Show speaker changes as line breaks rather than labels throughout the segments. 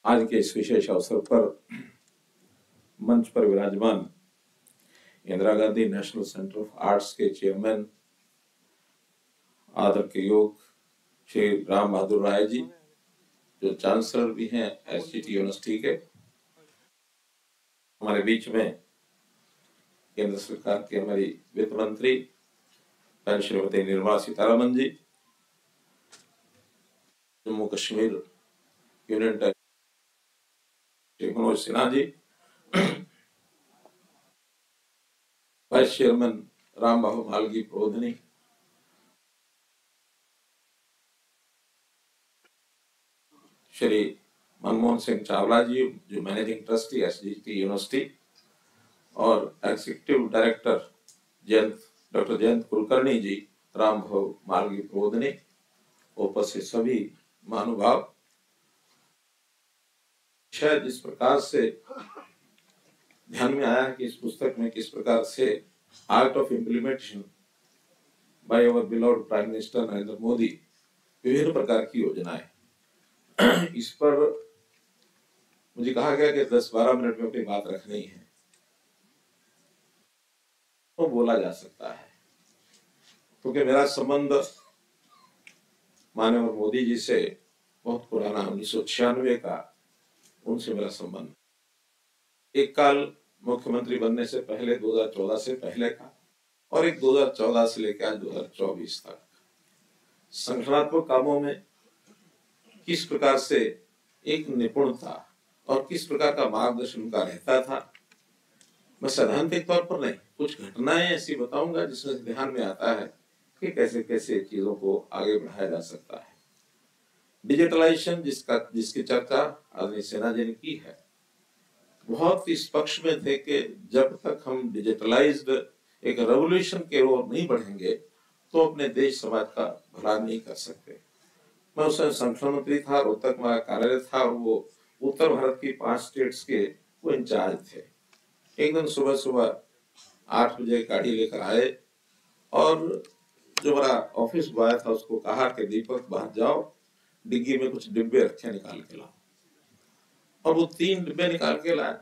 आज के इस विशेष अवसर पर मंच पर विराजमान Indira Gandhi national centre of arts के चेयरमैन आदर के योग श्री राम बहादुर राय जी, जो चांसलर भी हैं एसजीटी यूनिवर्सिटी के, हमारे बीच में केंद्र सरकार की हमारी वित्त मंत्री Shrimati Nirmala Sitharaman ji, Jammu Kashmir union territory Manoj Sinha ji, vice chairman Ram Babu Malgi Prodhani, Shri Manmohan Singh Chawla ji जो मैनेजिंग ट्रस्टी एसजीटी यूनिवर्सिटी, और executive director doctor Jayant Kulkarni ji Ram Babu Malgi Prodhani, उपस्थित सभी महानुभाव। शायद इस प्रकार से ध्यान में आया कि इस पुस्तक में किस प्रकार से art of implementation by our beloved prime minister Narendra Modi विभिन्न प्रकार की योजनाएं, इस पर मुझे कहा गया कि 10-12 मिनट में अपनी बात रखनी है तो बोला जा सकता है, क्योंकि मेरा संबंध माननीय मोदी जी से बहुत पुराना 1996 का उनसे मेरा संबंध, एक काल मुख्यमंत्री बनने से पहले 2014 से पहले का, और एक 2014 से लेकर 2024 तक संगठनात्मक कामों में किस प्रकार से एक निपुणता और किस प्रकार का मार्गदर्शन उनका रहता था। मैं सैद्धांतिक तौर पर नहीं, कुछ घटनाएं ऐसी बताऊंगा जिसमें ध्यान में आता है कि कैसे कैसे चीजों को आगे बढ़ाया जा सकता है। डिजिटलाइजेशन जिसकी चर्चा आदरणीय सिन्हा जी ने की है, बहुत इस पक्ष में थे कि जब तक हम डिजिटलाइज्ड एक रेवोल्यूशन के ओर नहीं बढ़ेंगे तो अपने देश समाज का भला नहीं कर सकते। मैं उस समय संगठन मंत्री था, रोहतक मेरा कार्यालय था, और वो उत्तर भारत की 5 स्टेट्स के वो इंचार्ज थे। एक दिन सुबह सुबह 8 बजे गाड़ी लेकर आए और जो मेरा ऑफिस बॉय था उसको कहा कि दीपक बाहर जाओ, डिग्गी में कुछ डिब्बे रखे, निकाल के लाओ। और वो 3 डिब्बे निकाल के लाए,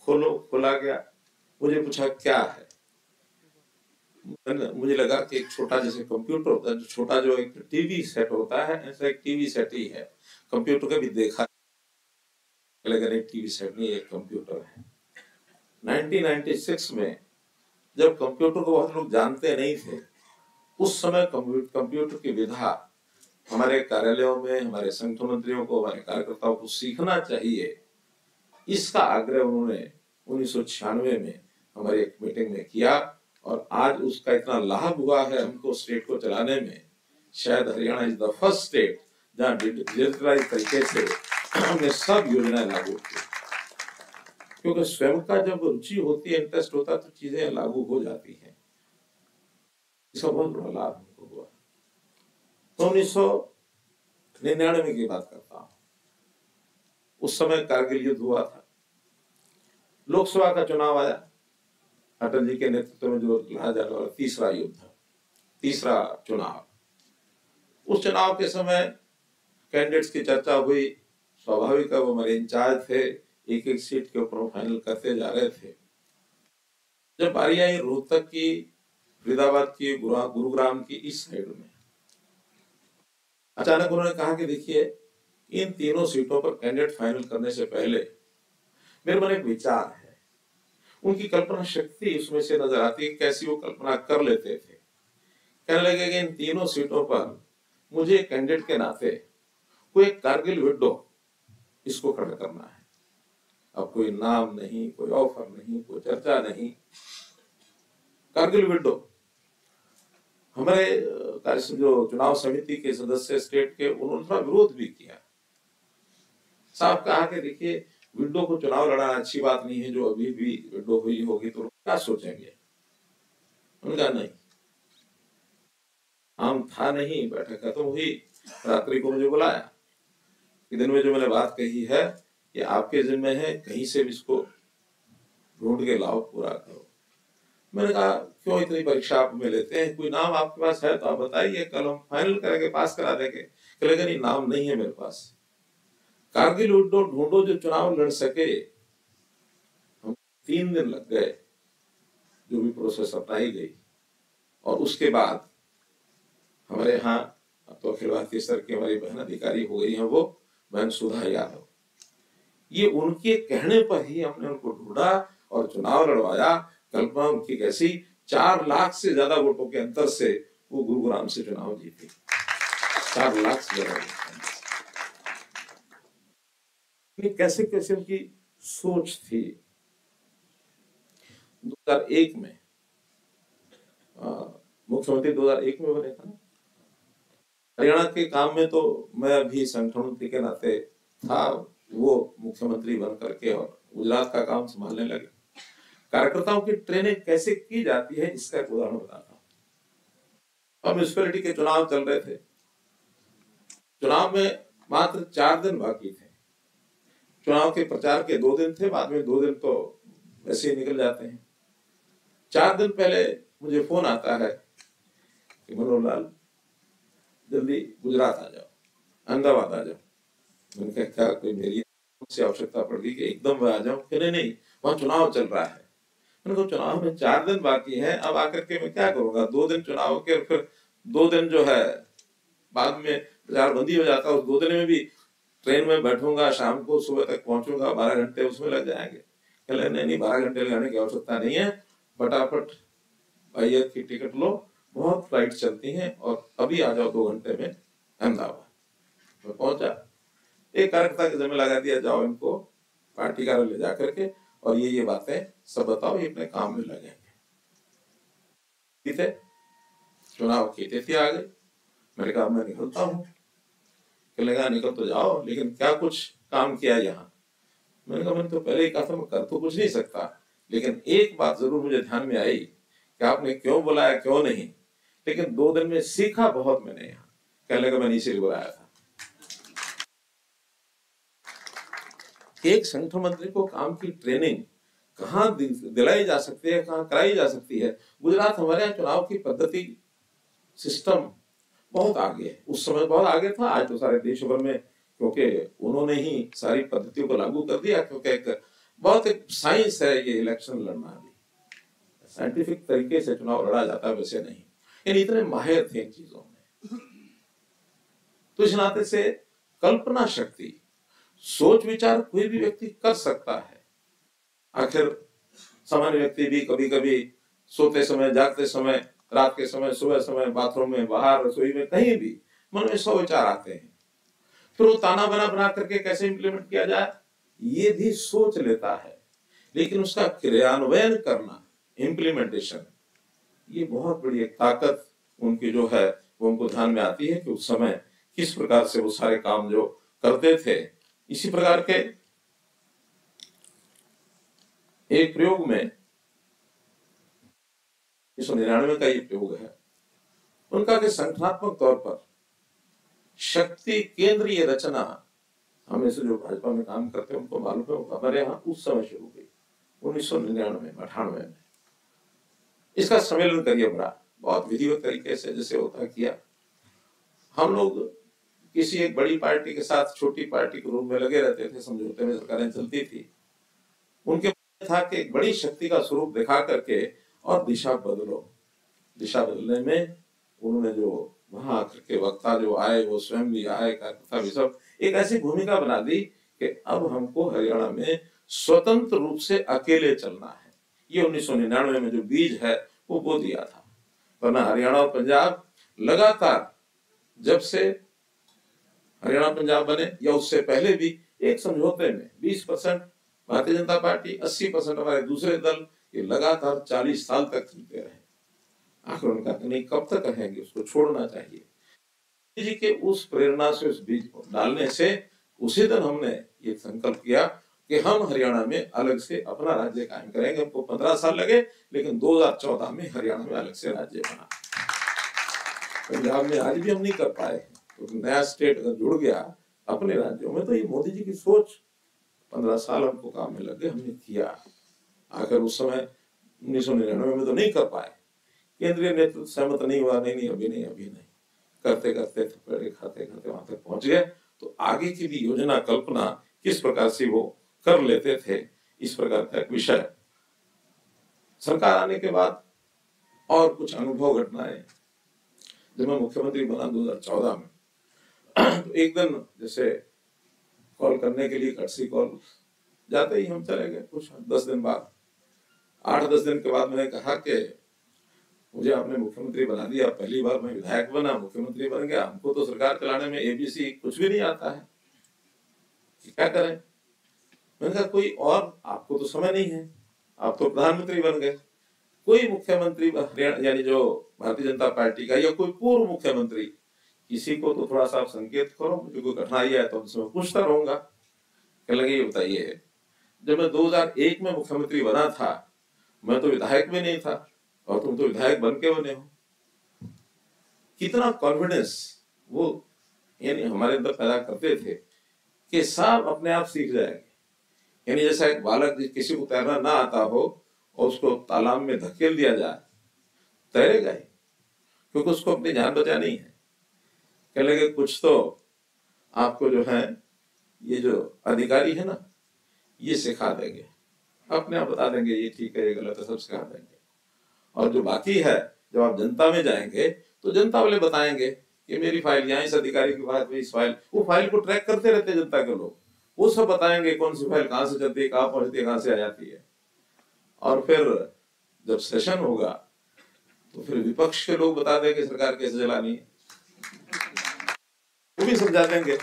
खोला गया। मुझे पूछा क्या है, मुझे लगा कि एक छोटा जैसे कंप्यूटर होता है, छोटा जो एक टीवी सेट होता है, ऐसा एक टीवी सेट ही है। कंप्यूटर का भी देखा, लेकिन एक टीवी सेट नहीं, एक कंप्यूटर है। 1996 में जब कंप्यूटर को बहुत लोग जानते नहीं थे, उस समय कंप्यूटर की विधा हमारे कार्यालयों में हमारे संगठन मंत्रियों को, हमारे कार्यकर्ताओं को सीखना चाहिए, इसका आग्रह उन्होंने 1996 में हमारी एक मीटिंग में किया। और आज उसका इतना लाभ हुआ है हमको स्टेट को चलाने में। शायद Haryana is the first state जहां डिजिटलाइज तरीके से हमने सब योजनाएं लागू की, क्योंकि स्वयं का जब रुचि होती है, इंटरेस्ट होता है, तो चीजें लागू हो जाती हैं। इसका बहुत बड़ा लाभ हमको हुआ। तो 1999 की बात करता हूं, उस समय कारगिल युद्ध हुआ था, लोकसभा का चुनाव आया, अटल जी के नेतृत्व में जो लड़ा जाने वाला तीसरा युद्ध, तीसरा चुनाव। उस चुनाव के समय कैंडिडेट्स की चर्चा हुई, स्वाभाविक है वो हमारे इंचार्ज थे, एक एक सीट के ऊपर फाइनल करते जा रहे थे। जब बारी आई रोहतक की, फरीदाबाद की, गुरुग्राम की, इस साइड में, अचानक उन्होंने कहा कि देखिए इन तीनों सीटों पर कैंडिडेट फाइनल करने से पहले मेरे मन एक विचार है। उनकी कल्पना शक्ति उसमें से नजर आती है, कैसी वो कल्पना कर लेते थे। कहने लगे कि इन तीनों सीटों पर मुझे कैंडिडेट के नाते कोई एक कारगिल विडो इसको खड़ा करना है। अब कोई नाम नहीं, कोई ऑफर नहीं, कोई चर्चा नहीं, कारगिल विडो। हमारे जो चुनाव समिति के सदस्य स्टेट के, उन्होंने थोड़ा विरोध भी किया। साहब कहा कि देखिए विंडो को चुनाव लड़ाना अच्छी बात नहीं है, जो अभी भी विंडो हुई होगी तो क्या सोचेंगे। उनका नहीं, आम था नहीं, बैठक खत्म हुई, रात्रि को मुझे बुलाया कि दिन में जो मैंने बात कही है ये आपके जिम्मे है, कहीं से भी इसको ढूंढ के लाओ, पूरा करो। मैंने कहा क्यों इतनी परीक्षा आप में लेते हैं, कोई नाम आपके पास है तो आप बताइए, कल हम फाइनल करेंगे, पास करा देंगे। कहेगा नहीं, नाम नहीं है मेरे पास। कारगिल ढूंढो ढूंढो जो चुनाव लड़ सके, हम 3 दिन लग गए, जो भी प्रोसेस अपनाई गई। और उसके बाद हमारे यहाँ अब तो अखिल भारतीय स्तर की हमारी बहन अधिकारी हो गई हैं, वो बहन सुधा यादव, ये उनके कहने पर ही हमने उनको ढूंढा और चुनाव लड़वाया। कल्पना उनकी कैसी, 4 लाख से ज्यादा वोटों के अंतर से वो गुरुग्राम से चुनाव जीती, 4 लाख से ज्यादा। कैसे कैसे उनकी सोच थी। 2001 में मुख्यमंत्री 2001 में बने था। हरियाणा के काम में तो मैं अभी संगठन मंत्री के नाते था, वो मुख्यमंत्री बन करके और गुजरात का काम संभालने लगे। कार्यकर्ताओं की ट्रेनिंग कैसे की जाती है इसका एक उदाहरण बताता हूँ। और म्यूनिसिपैलिटी के चुनाव चल रहे थे, चुनाव में मात्र 4 दिन बाकी थे। चुनाव के प्रचार के 2 दिन थे, बाद में 2 दिन तो वैसे ही निकल जाते हैं। 4 दिन पहले मुझे फोन आता है कि मनोहर लाल जल्दी गुजरात आ जाओ, अहमदाबाद आ जाओ। मैंने कहा क्या कोई मेरी से आवश्यकता पड़ गई कि एकदम मैं आ जाऊं? नहीं नहीं, वहां चुनाव चल रहा है। मैंने कहा चुनाव में 4 दिन बाकी है, अब आकर के मैं क्या करूंगा? 2 दिन चुनाव के, फिर 2 दिन जो है बाद में प्रचार बंदी हो जाता है। उस 2 दिन में भी ट्रेन में बैठूंगा, शाम को सुबह तक पहुंचूंगा, 12 घंटे उसमें लग जाएंगे। कहले नहीं 12 घंटे लगाने की आवश्यकता नहीं है, फटाफट भाई की टिकट लो, बहुत फ्लाइट चलती हैं और अभी आ जाओ 2 घंटे में अहमदाबाद। मैं पहुंचा, एक कार्यकर्ता के जिम्मे लगा दिया, जाओ इनको पार्टी कार्यालय ले जाकर के और ये बातें सब बताओ, ये अपने काम में लगेंगे। चुनाव की तिथि आ गई। मैंने कहा मैं निकलता हूँ। कहलेगा निकल तो जाओ, लेकिन क्या कुछ काम किया यहाँ? मैंने कहा मैंने तो पहले ही कहा था मैं कर तो कुछ नहीं सकता, लेकिन एक बात जरूर मुझे ध्यान में आई कि आपने क्यों बुलाया क्यों नहीं, लेकिन 2 दिन में सीखा बहुत मैंने यहाँ। कहने लगा मैंने इसीलिए बुलाया था। एक संगठन मंत्री को काम की ट्रेनिंग कहाँ दिलाई जा सकती है, कहाँ कराई जा सकती है। गुजरात हमारे यहाँ चुनाव की पद्धति सिस्टम बहुत आगे है, उस समय बहुत आगे था, आज तो सारे देश भर में, क्योंकि उन्होंने ही सारी पद्धतियों को लागू कर दिया। क्योंकि एक साइंस है ये इलेक्शन लड़ना, भी साइंटिफिक तरीके से चुनाव लड़ा जाता है, वैसे नहीं। यानी इतने माहिर थे इन चीजों में। तो इस नाते से कल्पना शक्ति, सोच विचार कोई भी व्यक्ति कर सकता है। आखिर सामान्य व्यक्ति भी कभी कभी सोते समय, जागते समय, रात के समय, सुबह समय, बाथरूम में, बाहर, रसोई में, कहीं भी मन में 100 विचार आते हैं। फिर वो ताना बना करके कैसे इंप्लीमेंट किया जाए ये भी सोच लेता है, लेकिन उसका क्रियान्वयन करना, इम्प्लीमेंटेशन, ये बहुत बड़ी एक ताकत उनकी जो है वो उनको ध्यान में आती है कि उस समय किस प्रकार से वो सारे काम जो करते थे। इसी प्रकार के एक प्रयोग में 1999 का ये प्रयोग है उनका कि संगठनात्मक तौर पर शक्ति केंद्रीय रचना, हमें से जो भाजपा में काम करते हैं उनको मालूम है, हमारे यहाँ उस समय शुरू हुई 1999 98 में। इसका सम्मेलन करिए बड़ा, बहुत विधिवत तरीके से जैसे होता किया। हम लोग किसी एक बड़ी पार्टी के साथ छोटी पार्टी के रूप में लगे रहते थे, समझौते में सरकारें चलती थी। उनके था कि एक बड़ी शक्ति का स्वरूप दिखा करके और दिशा बदलो। दिशा बदलने में उन्होंने जो वहां आकर के वक्ता जो आए, वो स्वयं भी आए, कार्यकर्ता भी, सब एक ऐसी भूमिका बना दी कि अब हमको हरियाणा में स्वतंत्र रूप से अकेले चलना है। ये 1999 में जो बीज है वो बो दिया था। वरना हरियाणा और पंजाब लगातार, जब से हरियाणा पंजाब बने या उससे पहले भी, एक समझौते में 20% भारतीय जनता पार्टी, 80% हमारे दूसरे दल, ये लगातार 40 साल तक चलते रहे। आखिर उनका नहीं कब तक रहेंगे, उसको छोड़ना चाहिए। जी के उस प्रेरणा से, उस बीज को डालने से उसी दिन हमने ये संकल्प किया कि हम हरियाणा में अलग से अपना राज्य कायम करेंगे। हमको 15 साल लगे, लेकिन 2014 में हरियाणा में अलग से राज्य बना। पंजाब में आज भी हम नहीं कर पाए, तो नया स्टेट अगर जुड़ गया अपने राज्यों में, तो ये मोदी जी की सोच 15 साल हमको काम में लगे, हमने किया। आखिर उस समय 1999 में तो नहीं कर पाए, केंद्रीय नेतृत्व सहमत नहीं हुआ, नहीं अभी नहीं, करते करते थपेड़े खाते खाते वहां तक पहुंच गए तो आगे की भी योजना कल्पना किस प्रकार से वो कर लेते थे, इस प्रकार का एक विषय। सरकार आने के बाद और कुछ अनुभव घटनाएं। जब मैं मुख्यमंत्री बना 2014 में, तो एक दिन जैसे कॉल करने के लिए कटसी कॉल, जाते ही हम चले गए। कुछ 10 दिन बाद, 8-10 दिन के बाद मैंने कहा कि मुझे आपने मुख्यमंत्री बना दिया, पहली बार मैं विधायक बना, मुख्यमंत्री बन गया, हमको तो सरकार चलाने में एबीसी कुछ भी नहीं आता है, क्या करें। मैंने कहा कोई और, आपको तो समय नहीं है, आप तो प्रधानमंत्री बन गए, कोई मुख्यमंत्री हरियाणा यानी जो भारतीय जनता पार्टी का या कोई पूर्व मुख्यमंत्री, किसी को तो थोड़ा सा आप संकेत करो, मुझे कोई कठिनाई है तो उनसे मैं पूछता रहूंगा। कहने लगे ये बताइए, जब मैं 2001 में मुख्यमंत्री बना था, मैं तो विधायक भी नहीं था और तुम तो विधायक बन के बने हो। कितना कॉन्फिडेंस वो यानी हमारे अंदर पैदा करते थे कि सब अपने आप सीख जाएंगे। यानी जैसा एक बालक किसी को तैरना ना आता हो और उसको तालाब में धकेल दिया जाए, तैरेगा ही, क्योंकि उसको अपनी जान बचानी है। कहने लगे कुछ तो आपको जो है ये जो अधिकारी है ना, ये सिखा देंगे, अपने आप बता देंगे ये ठीक है ये गलत है, सब सिखा देंगे। और जो बाकी है, जब आप जनता में जाएंगे तो जनता वाले बताएंगे कि मेरी फाइल यहाँ, इस अधिकारी की बात में, इस फाइल, वो फाइल को ट्रैक करते रहते हैं जनता के लोग, वो सब बताएंगे कौन सी फाइल कहाँ से चलती है, कहाँ पहुंचती है, कहाँ से आ जाती है। और फिर जब सेशन होगा तो फिर विपक्ष के लोग बता देंगे सरकार कैसे चलानी है, वो भी समझा देंगे।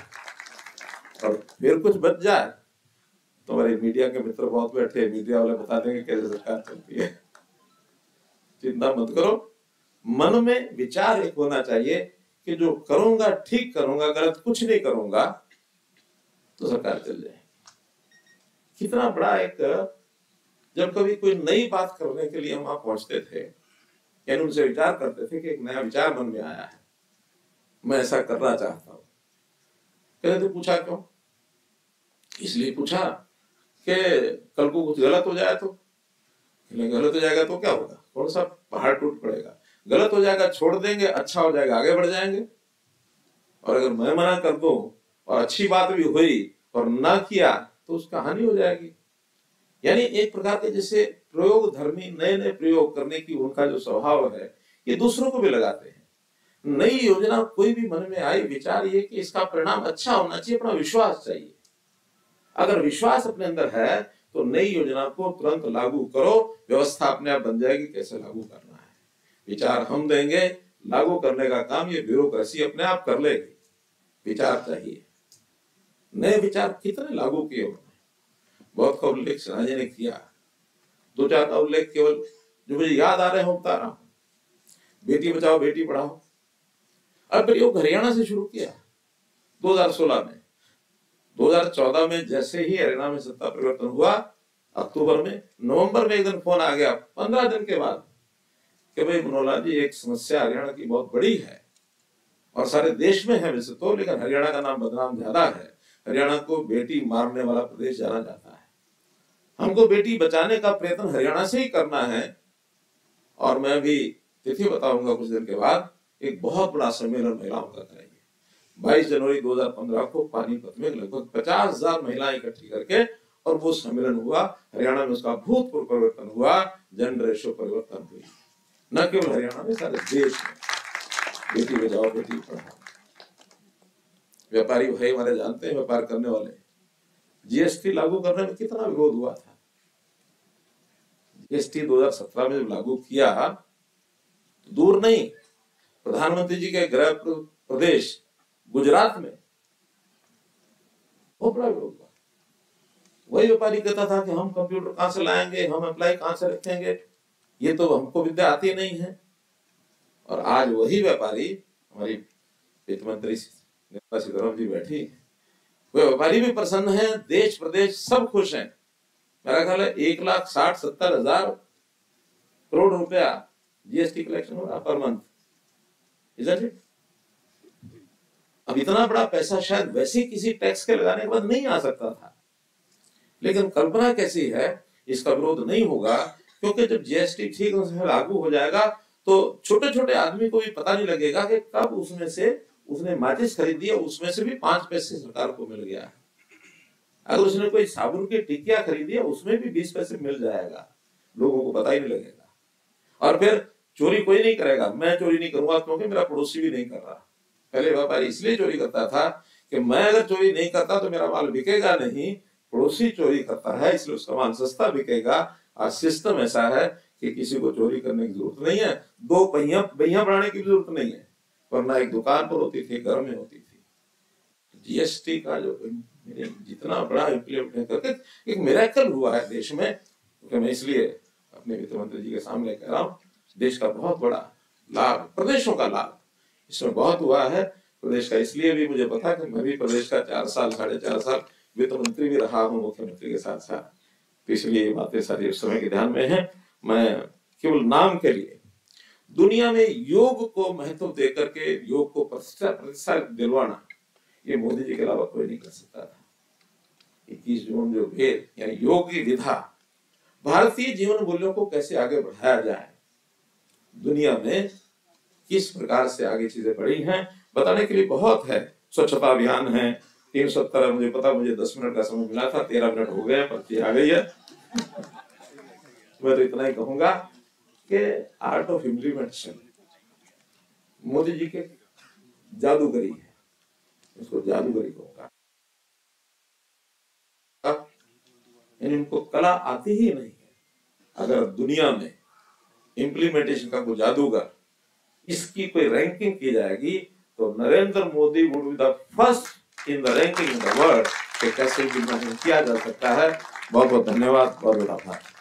और फिर कुछ बच जाए तो हमारे मीडिया के मित्र बहुत बैठे, मीडिया वाले बता देंगे कैसे सरकार चलती है। चिंता मत करो, मन में विचार एक होना चाहिए कि जो करूंगा ठीक करूंगा, गलत कुछ नहीं करूंगा तो सरकार चल जाएगी। कितना बड़ा एक, जब कभी कोई नई बात करने के लिए हम वहां पहुंचते थे, यानी उनसे विचार करते थे कि एक नया विचार मन में आया है, मैं ऐसा करना चाहता हूं। कहते थे पूछा क्यों? इसलिए पूछा कि कल को कुछ गलत हो जाए तो। गलत हो जाएगा तो क्या होगा, कौन सा पहाड़ टूट पड़ेगा? गलत हो जाएगा छोड़ देंगे, अच्छा हो जाएगा आगे बढ़ जाएंगे। और अगर मैं मना कर दूं और अच्छी बात भी हुई और ना किया तो उसका हानि हो जाएगी। यानी एक प्रकार के जैसे प्रयोग धर्मी नए नए प्रयोग करने की उनका जो स्वभाव है, ये दूसरों को भी लगाते हैं। नई योजना कोई भी मन में आई, विचार ये कि इसका परिणाम अच्छा होना चाहिए, अपना विश्वास चाहिए। अगर विश्वास अपने अंदर है तो नई योजना को तुरंत लागू करो, व्यवस्था अपने आप बन जाएगी कैसे लागू करना है। विचार हम देंगे, लागू करने का काम ये ब्यूरोक्रेसी अपने आप कर लेगी। विचार चाहिए, नए विचार कितने लागू किए उन्होंने, बहुत का उल्लेख सिन्हा जी ने किया, 2-4 का उल्लेख केवल जो मुझे याद आ रहे हैं बता रहा हूं। बेटी बचाओ बेटी पढ़ाओ, अब प्रयोग हरियाणा से शुरू किया 2016 में। 2014 में जैसे ही हरियाणा में सत्ता परिवर्तन हुआ, अक्टूबर में, नवंबर में एक दिन फोन आ गया 15 दिन के बाद कि भाई मनोहर लाल जी एक समस्या हरियाणा की बहुत बड़ी है और सारे देश में है वैसे तो, लेकिन हरियाणा का नाम बदनाम ज्यादा है, हरियाणा को बेटी मारने वाला प्रदेश जाना जाता है, हमको बेटी बचाने का प्रयत्न हरियाणा से ही करना है। और मैं भी तिथि बताऊंगा कुछ दिन के बाद, एक बहुत बड़ा सम्मेलन महिलाओं का करेंगे 22 जनवरी 2015 को पानीपत में, लगभग 50,000 महिलाएं इकट्ठी करके, और वो सम्मेलन हुआ हरियाणा में, उसका भूतपूर्व परिवर्तन हुआ, जेंडर रेशो परिवर्तन हुई, न केवल हरियाणा में सारे देश में। बेटी बचाओ बेटी पढ़ाओ। व्यापारी भाई हमारे जानते हैं, व्यापार करने वाले, जीएसटी लागू करने में कितना विरोध हुआ था। जीएसटी 2017 में जब लागू किया तो दूर नहीं, प्रधानमंत्री जी के गृह प्रदेश गुजरात में बहुत बड़ा विरोध हुआ। वही व्यापारी कहता था कि हम कंप्यूटर कहां से लाएंगे, हम एम्प्लॉय कहां से रखेंगे, ये तो हमको विद्या आती नहीं है। और आज वही व्यापारी, हमारी वित्त मंत्री निर्मला सीतारमण जी बैठी, वे व्यापारी भी प्रसन्न है, देश प्रदेश सब खुश हैं। मेरा ख्याल है 1,60,70,000 करोड़ रुपया जीएसटी कलेक्शन हो रहा पर मंथ, इजंट इट? अब इतना बड़ा पैसा शायद वैसे किसी टैक्स के लगाने के बाद नहीं आ सकता था, लेकिन कल्पना कैसी है, इसका विरोध नहीं होगा, क्योंकि जब जीएसटी ठीक से लागू हो जाएगा तो छोटे छोटे आदमी को भी पता नहीं लगेगा कि कब उसमें से उसने माचिस खरीदी है, उसमें से भी 5 पैसे सरकार को मिल गया है। अगर उसने कोई साबुन की टिकिया खरीदी है, उसमें भी 20 पैसे मिल जाएगा, लोगों को पता ही नहीं लगेगा। और फिर चोरी कोई नहीं करेगा, मैं चोरी नहीं करूंगा क्योंकि मेरा पड़ोसी भी नहीं कर रहा। पहले व्यापारी इसलिए चोरी करता था कि मैं अगर चोरी नहीं करता तो मेरा माल बिकेगा नहीं, पड़ोसी चोरी करता है इसलिए उसका माल सस्ता बिकेगा। और सिस्टम ऐसा है कि किसी को चोरी करने की जरूरत नहीं है, 2 पहिया बनाने की जरूरत नहीं है, वरना एक दुकान पर होती थी, घर में होती थी। जीएसटी का जो जितना बड़ा इम्प्लीमेंट करके एक मिरेकल हुआ है देश में, क्योंकि मैं इसलिए अपने वित्त मंत्री जी के सामने कह रहा हूँ, देश का बहुत बड़ा लाभ, प्रदेशों का लाभ इसमें बहुत हुआ है प्रदेश का। इसलिए भी मुझे पता कि मैं भी प्रदेश का 4 साल 4.5 साल वित्त मंत्री भी रहा हूँ मुख्यमंत्री के साथ साथ, तो इसलिए ये बातें सारी उस समय के ध्यान में है। मैं केवल नाम के लिए दुनिया में योग को महत्व देकर के योग को प्रतिष्ठा दिलवाना, ये मोदी जी के अलावा कोई नहीं कर सकता था। 21 जून जो भेद यानी योग की विधा, भारतीय जीवन मूल्यों को कैसे आगे बढ़ाया जाए, दुनिया में किस प्रकार से आगे चीजें बढ़ी हैं, बताने के लिए बहुत है। स्वच्छता अभियान है 370, मुझे पता, मुझे 10 मिनट का समय मिला था, 13 मिनट हो गए, पर्ची आ गई है। मैं तो इतना ही कहूंगा कि art of implementation Modi ji के जादूगरी है, इसको जादूगरी कहूंगा। इनको कला आती ही नहीं है। अगर दुनिया में इम्प्लीमेंटेशन का कोई जादूगर, इसकी कोई रैंकिंग की जाएगी तो Narendra Modi would be the first in the ranking in the world कि कैसे इम्प्लीमेंटेशन किया जा सकता है। बहुत बहुत धन्यवाद, बहुत बहुत आभार।